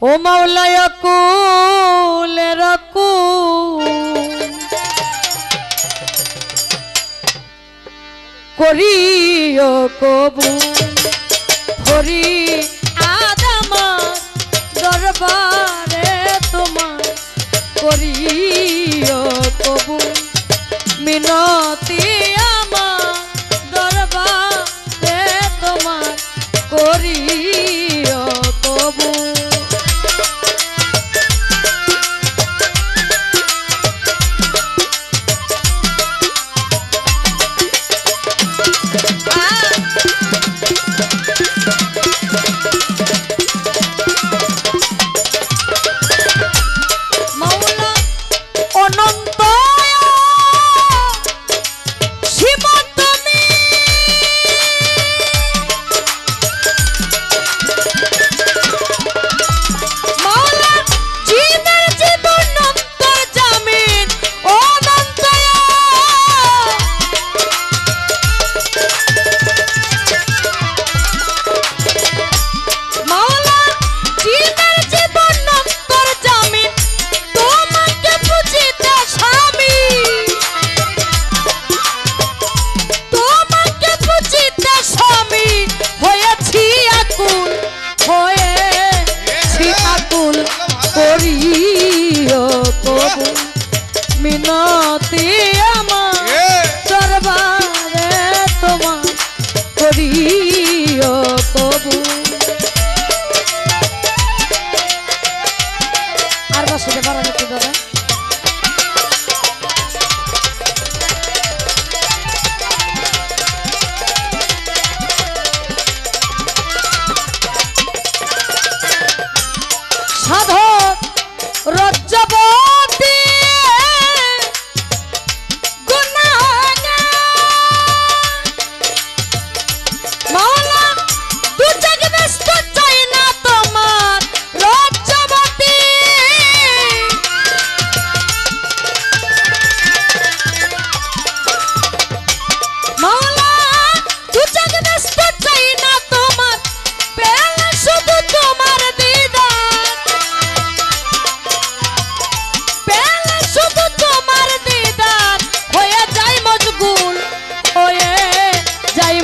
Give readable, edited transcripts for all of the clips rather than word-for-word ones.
ও মাওলায় কুলে রাখু করিও কবু হরি আদম দরবারে তোমার করিও কবু মিনতি আমার দরবারে তোমার করিও কবু মিনতি আমার দরবারে তোমার করিও কবু আর বসে বাড়ানো কি দাদা সাধক রজ্জবতী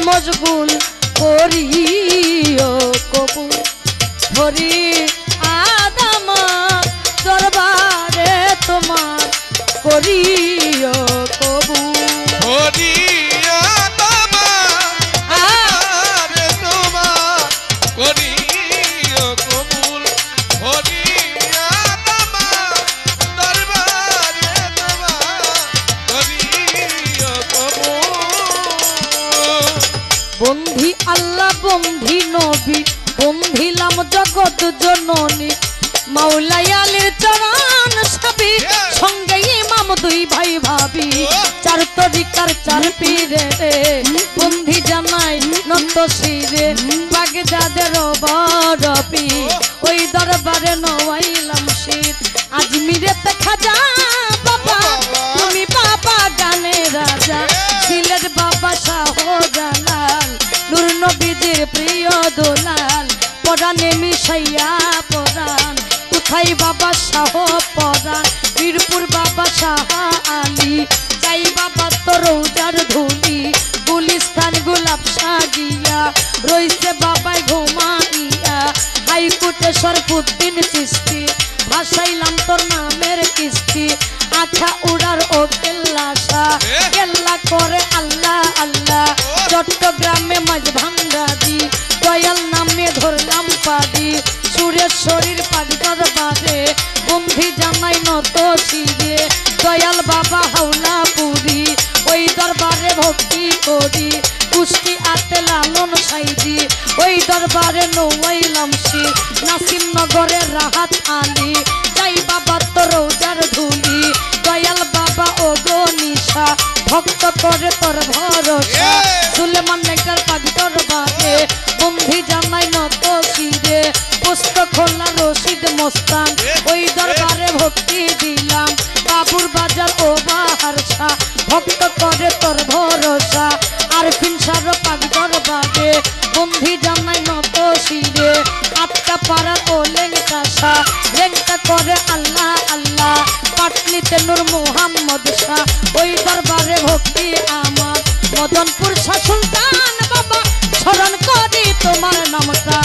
মজগুল করিও কবু হরি আদম দরবারে তোমার করিও কবু হরি আদম দরবারে তোমার করিও কবুল হরি আদম দরবারে তোমার করিও কবুল বন্ধি আল্লাহ বন্ধি নবী বন্ধিলাম জগৎ জননী মাওলাই আলীর চরণ সাবি সঙ্গে ইমাম দুই ভাই ভাবি চার তরিকার চার পীরে বন্ধি জানাই নত শিরে বাগদাদের বরপি ওই দরবারে নওয়াইলাম শীত আজমিরেতে খাজা বাবা তুমি বাবা গানের রাজা সিলেট বাবা শাহজালাল নূর নবীদের প্রিয় দোলাল পরাণে মিশাইয়া পরাণ কোথায় বাবা শাহ পরাণ বীরপুর বাবা শাহ আলী যাই বাবা তো রৌজার ধুলি গুলিস্তান গোলাপ সাজিয়া রইছে বাবাই ঘুমাইয়া হাইকোর্টে শরফুদ্দিন চিশতি ভাসাইলাম তোর নামের কিস্তি আঠা উড়ার ও কেল্লাসা কেল্লা করে আল্লাহ আল্লাহ চট্টগ্রামে মাঝ ভান্ডারি দয়াল নামে ধরলাম পাদি সুরেশ্বরীর পাগদার বাদে বন্ধি জানাই নত শিরে দয়াল বাবা হাওলা পুরি ওই দরবারে ভক্তি করি কুষ্টি আতে লালন সাইজি ওই দরবারে নওয়াইলাম শি নাসিম নগরের রাহাত আলী যাই বাবা তো রোজার ধুলি দয়াল বাবা ও গো নিশা ভক্ত করে তোর ভরসা সুলেমান নেকটার পাগদার বাদে বন্ধি জানাই নত শিরে পুস্তক খোলা রশিদ মোস্তান ওই দরবারে ভক্তি দিলাম বাবুর বাজার ও বাহারসা ভক্ত করে তোর ভরসা আর ফিনসার পাগদার বাদে বন্ধি জানাই নত শিরে আটকা পাড়ার ও লেঙ্কাশা মদনপুর শাহ সুলতান বাবা স্মরণ করি তোমার নামটা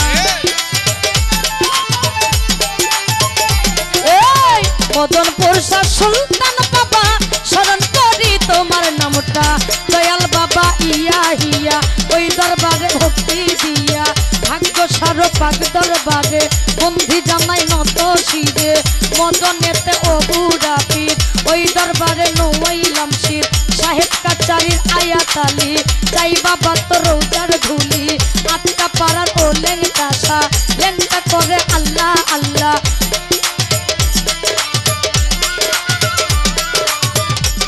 এই মদনপুর শাহ সুলতান বাবা স্মরণ করি তোমার নামটা দয়াল বাবা ইয়া হিয়া ওই দরবারে ভক্তি দিয়া ভাগ্য সারো পাক দরবারে বন্ধি জামাই নত শিরে মদনেতে অবুরা পীর ওই দরবারে নইলাম শির সাহেব কাচারির আয়াতালি চাই বাবা তো রোজার ধুলি আটকা পাড়ার ও লেংটা লেংটা করে আল্লাহ আল্লাহ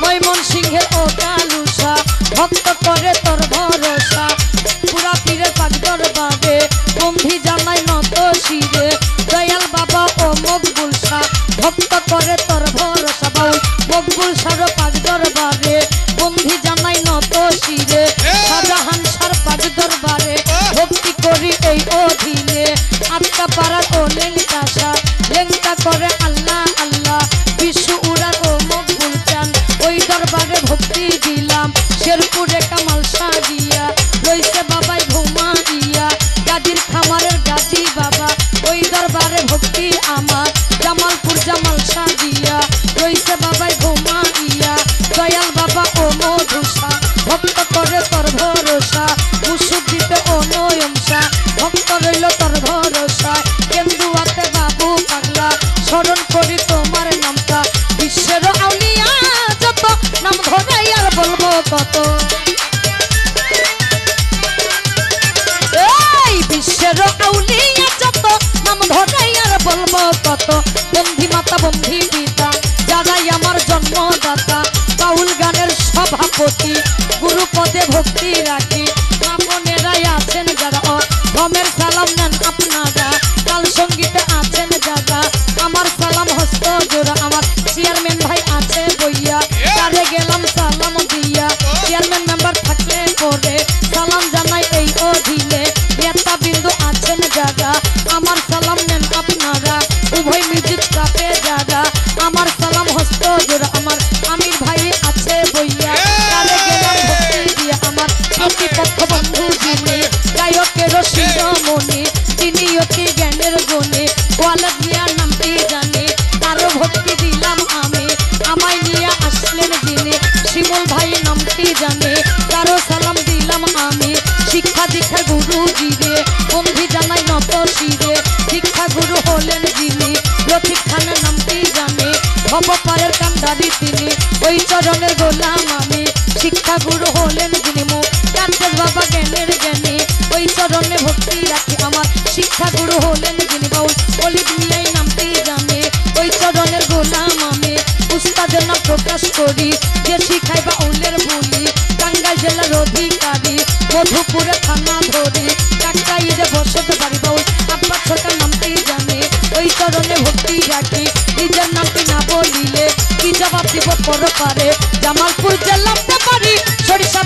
ময়মন সিংহের ও কালুসা ভক্ত করে তোর ভরসা পুরা পীরের পাক দরবারে বন্ধি জামাই নত শিরে দয়াল বাবা ও মকবুল শাহ ভক্ত করে তোর ভরসা বাউল মকবুল শাহর পাক দরবারে বন্ধি জামাই নত শিরে শাহজাহান শাহর পাক দরবারে ভক্তি করি এই অধীনে আটকা পাড়ার ও লেংটা করে আল্লাহ আল্লাহ বিশ্ব উড়ার ও মকবুল চান ওই দরবারে ভক্তি দিলাম শেরপুরে কামাল সাজিয়া রইছে বাবাই ঘুমাইয়া গাজীর খামারের গাজী বাবা ওই দরবারে ভক্তি আমার জামালপুর জামাল সাজিয়া রইছে বাবাই ঘুমাইয়া দয়াল বাবা ও মধুসা ভক্ত করে তোর ভরসা মুসুদ্দিতে ও নয়মসা ভক্ত রইল তোর ভরসা কেন্দুয়াতে বাবু পাগলা স্মরণ করি তোমার নামটা বিশ্বের আউলিয়া যত নাম ধরে আর বলবো কত এই বিশ্বের আউলিয়া যত নাম ধরে আর বলবো কত বন্ধি মাতা বন্ধি পিতা যারাই আমার জন্মদাতা বাউল গানের সভাপতি গুরু পদে ভক্তি রাখি আপনেরাই আছেন যারা ধমের সালাম নেন আপনারা কাল সঙ্গীতে আছেন যারা আমার সালাম হস্ত জোড়া আমার চেয়ারম্যান ভাই আছে বইয়া তারে গেলাম সালাম দিয়া চেয়ারম্যান মেম্বার থাকলে পরে সালাম জানাই এই অধীনে নেতা বিন্দু আছেন যারা আমার সালাম নেন আপনারা উভয় মিউজিক স্টাফে যারা আমার সালাম হস্ত জোড়া আমার আমির ভাই আছে বইয়া তারে গেলাম ভক্তি দিয়া আমার প্রতিপক্ষ বন্ধু যিনি গায়কের শিরোমণি তিনি অতি জ্ঞানের গুণে ওয়ালাদ মিয়া নামটি জানে তারও ভক্তি দিলাম আমি আমায় নিয়ে আসলেন যিনি শিমুল ভাই নামটি জানে তারও সালাম দিলাম আমি শিক্ষা দীক্ষার গুরু জিরে বন্ধি জানাই নত শিরে শিক্ষা গুরু হলেন যিনি রফিক খানের নামটি জানে ভবপারের কান্দারি তিনি ওই চরণের গোলাম আমি শিক্ষা গুরু হলেন যিনি মুখ কান্তের বাবা জ্ঞানের জ্ঞানী ওই চরণে ভক্তি রাখি আমার শিক্ষা গুরু হলেন যিনি বাউল অলিদ মিয়াই নামটি জানে ওই চরণের গোলাম আমি উস্তাদের নাম প্রকাশ করি যে শিখাই বাউলের বলি টাঙ্গাইল জেলার অধিকারী মধুপুরে থানা ধরি টাঙ্গাইলে বসতে পারি বাউল আব্বা সরকার নামটি জানে ওই চরণে ভক্তি রাখি নিজের নামটি না বলিলে কি জবাব দিব পর পারে জামালপুর জেলাতে পারি সরিষা